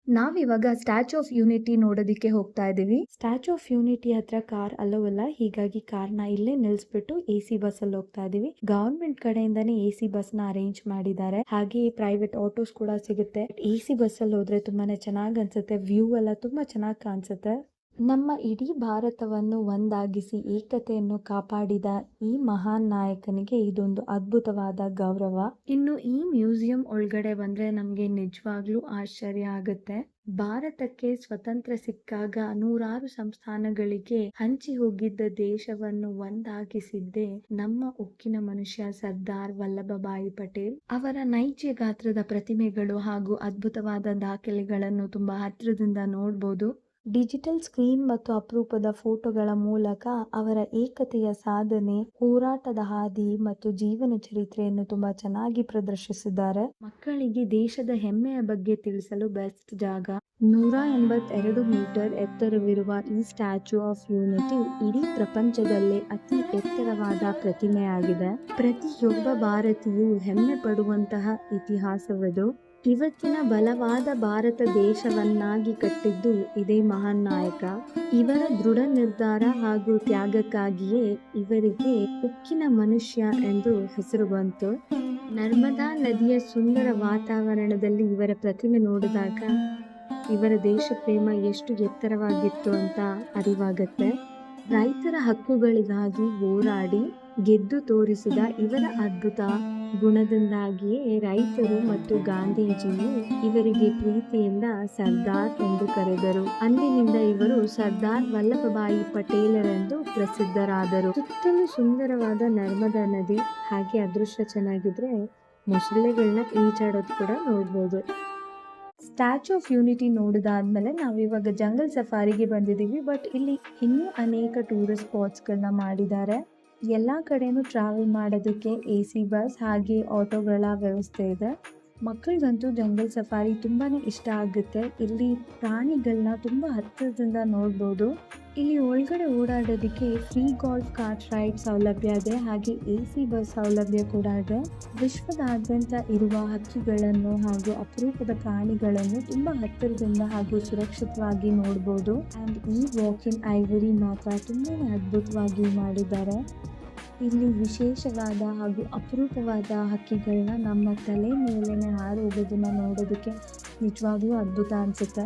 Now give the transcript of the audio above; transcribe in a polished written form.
ನಾವಿವಾಗ statue of unity ನೋಡೋದಿಕ್ಕೆ ಹೋಗ್ತಾ ಇದೀವಿ. ಸ್ಟ್ಯಾಚ್ಯೂ ಆಫ್ ಯೂನಿಟಿ ಹತ್ರ ಕಾರ್ ಅಲ್ಲವಲ್ಲ, ಹೀಗಾಗಿ ಕಾರ್ನ ಇಲ್ಲೇ ನಿಲ್ಸ್ಬಿಟ್ಟು AC ಬಸ್ ಅಲ್ಲಿ ಹೋಗ್ತಾ ಇದೀವಿ. ಗವರ್ಮೆಂಟ್ ಕಡೆಯಿಂದಾನೇ AC ಬಸ್ ನ ಅರೇಂಜ್ ಮಾಡಿದ್ದಾರೆ. ಹಾಗೆ ಪ್ರೈವೇಟ್ ಆಟೋಸ್ ಕೂಡ ಸಿಗುತ್ತೆ. AC ಬಸ್ ಅಲ್ಲಿ ಹೋದ್ರೆ ತುಂಬಾನೇ ಚೆನ್ನಾಗ್ ಅನ್ಸುತ್ತೆ. ವ್ಯೂ ಎಲ್ಲ ತುಂಬಾ ಚೆನ್ನಾಗ್ ಕಾಣಿಸುತ್ತೆ. ನಮ್ಮ ಇಡೀ ಭಾರತವನ್ನು ಒಂದಾಗಿಸಿ ಏಕತೆಯನ್ನು ಕಾಪಾಡಿದ ಈ ಮಹಾನ್ ನಾಯಕನಿಗೆ ಇದೊಂದು ಅದ್ಭುತವಾದ ಗೌರವ. ಇನ್ನು ಈ ಮ್ಯೂಸಿಯಂ ಒಳಗಡೆ ಬಂದ್ರೆ ನಮ್ಗೆ ನಿಜವಾಗ್ಲೂ ಆಶ್ಚರ್ಯ ಆಗುತ್ತೆ. ಭಾರತಕ್ಕೆ ಸ್ವತಂತ್ರ ಸಿಕ್ಕಾಗ ನೂರಾರು ಸಂಸ್ಥಾನಗಳಿಗೆ ಹಂಚಿ ಹೋಗಿದ್ದ ದೇಶವನ್ನು ಒಂದಾಗಿಸಿದ್ದೇ ನಮ್ಮ ಉಕ್ಕಿನ ಮನುಷ್ಯ ಸರ್ದಾರ್ ವಲ್ಲಭಭಾಯಿ ಪಟೇಲ್. ಅವರ ನೈಜ ಗಾತ್ರದ ಪ್ರತಿಮೆಗಳು ಹಾಗೂ ಅದ್ಭುತವಾದ ದಾಖಲೆಗಳನ್ನು ತುಂಬಾ ಹತ್ತಿರದಿಂದ ನೋಡ್ಬೋದು. ಡಿಜಿಟಲ್ ಸ್ಕ್ರೀನ್ ಮತ್ತು ಅಪರೂಪದ ಫೋಟೋಗಳ ಮೂಲಕ ಅವರ ಏಕತೆಯ ಸಾಧನೆ, ಹೋರಾಟದ ಹಾದಿ ಮತ್ತು ಜೀವನ ಚರಿತ್ರೆಯನ್ನು ತುಂಬಾ ಚೆನ್ನಾಗಿ ಪ್ರದರ್ಶಿಸಿದ್ದಾರೆ. ಮಕ್ಕಳಿಗೆ ದೇಶದ ಹೆಮ್ಮೆಯ ಬಗ್ಗೆ ತಿಳಿಸಲು ಬೆಸ್ಟ್ ಜಾಗ. 182 ಮೀಟರ್ ಎತ್ತರವಿರುವ ಈ ಸ್ಟ್ಯಾಚ್ಯೂ ಆಫ್ ಯೂನಿಟಿ ಇಡೀ ಪ್ರಪಂಚದಲ್ಲೇ ಅತಿ ಎತ್ತರವಾದ ಪ್ರತಿಮೆಯಾಗಿದೆ. ಪ್ರತಿಯೊಬ್ಬ ಭಾರತೀಯೂ ಹೆಮ್ಮೆ ಪಡುವಂತಹ ಇತಿಹಾಸವದು. ಇವತ್ತಿನ ಬಲವಾದ ಭಾರತ ದೇಶವನ್ನಾಗಿ ಕಟ್ಟಿದ್ದು ಇದೇ ಮಹಾನ್ ನಾಯಕ. ಇವರ ದೃಢ ನಿರ್ಧಾರ ಹಾಗೂ ತ್ಯಾಗಕ್ಕಾಗಿಯೇ ಇವರಿಗೆ ಉಕ್ಕಿನ ಮನುಷ್ಯ ಎಂದು ಹೆಸರು ಬಂತು. ನರ್ಮದಾ ನದಿಯ ಸುಂದರ ವಾತಾವರಣದಲ್ಲಿ ಇವರ ಪ್ರತಿಮೆ ನೋಡಿದಾಗ ಇವರ ದೇಶ ಪ್ರೇಮ ಎಷ್ಟು ಎತ್ತರವಾಗಿತ್ತು ಅಂತ ಅರಿವಾಗತ್ತೆ. ರೈತರ ಹಕ್ಕುಗಳಿಗಾಗಿ ಹೋರಾಡಿ ಗೆದ್ದು ತೋರಿಸಿದ ಇವರ ಅದ್ಭುತ ಗುಣದಿಂದಾಗಿಯೇ ರೈತರು ಮತ್ತು ಗಾಂಧೀಜಿಯು ಇವರಿಗೆ ಪ್ರೀತಿಯಿಂದ ಸರ್ದಾರ್ ಎಂದು ಕರೆದರು. ಅಂದಿನಿಂದ ಇವರು ಸರ್ದಾರ್ ವಲ್ಲಭಭಾಯಿ ಪಟೇಲರೆಂದು ಪ್ರಸಿದ್ಧರಾದರು. ಸುತ್ತಲೂ ಸುಂದರವಾದ ನರ್ಮದಾ ನದಿ, ಹಾಗೆ ಅದೃಷ್ಟ ಚೆನ್ನಾಗಿದ್ರೆ ಮೊಸಳೆಗಳನ್ನ ಈಜಾಡೋದು ಕೂಡ ನೋಡ್ಬೋದು. ಸ್ಟ್ಯಾಚ್ಯೂ ಆಫ್ ಯೂನಿಟಿ ನೋಡಿದಾದ್ಮೇಲೆ ನಾವಿವಾಗ ಜಂಗಲ್ ಸಫಾರಿಗೆ ಬಂದಿದ್ದೀವಿ. ಬಟ್ ಇಲ್ಲಿ ಇನ್ನೂ ಅನೇಕ ಟೂರಿಸ್ಟ್ ಸ್ಪಾಟ್ಸ್ಗಳನ್ನ ಮಾಡಿದ್ದಾರೆ. ಎಲ್ಲ ಕಡೆನೂ ಟ್ರಾವೆಲ್ ಮಾಡೋದಕ್ಕೆ AC ಬಸ್ ಹಾಗೆ ಆಟೋಗಳ ವ್ಯವಸ್ಥೆ ಇದೆ. ಮಕ್ಕಳಿಗಂತೂ ಜಂಗಲ್ ಸಫಾರಿ ತುಂಬಾನೇ ಇಷ್ಟ ಆಗುತ್ತೆ. ಇಲ್ಲಿ ಪ್ರಾಣಿಗಳನ್ನ ತುಂಬಾ ಹತ್ತಿರದಿಂದ ನೋಡ್ಬೋದು. ಇಲ್ಲಿ ಒಳಗಡೆ ಓಡಾಡೋದಕ್ಕೆ ಫ್ರೀ ಗಾಲ್ಫ್ ಕಾರ್ಟ್ ರೈಡ್ ಸೌಲಭ್ಯ ಇದೆ, ಹಾಗೆ AC ಬಸ್ ಸೌಲಭ್ಯ ಕೂಡ ಇದೆ. ವಿಶ್ವದಾದ್ಯಂತ ಇರುವ ಹಕ್ಕಿಗಳನ್ನು ಹಾಗೂ ಅಪರೂಪದ ಪ್ರಾಣಿಗಳನ್ನು ತುಂಬಾ ಹತ್ತಿರದಿಂದ ಹಾಗೂ ಸುರಕ್ಷಿತವಾಗಿ ನೋಡ್ಬೋದು. ಅಂಡ್ ಈ ವಾಕ್ ಇನ್ ಐವರಿ ಮಾತ್ರ ತುಂಬಾನೇ ಅದ್ಭುತವಾಗಿ ಮಾಡಿದ್ದಾರೆ. ಇಲ್ಲಿ ವಿಶೇಷವಾದ ಹಾಗೂ ಅಪರೂಪವಾದ ಹಕ್ಕಿಗಳನ್ನ ನಮ್ಮ ತಲೆ ಮೇಲೆನೆ ಹಾರೋಗೋದನ್ನ ನೋಡೋದಕ್ಕೆ ನಿಜವಾಗ್ಲೂ ಅದ್ಭುತ ಅನ್ಸುತ್ತೆ.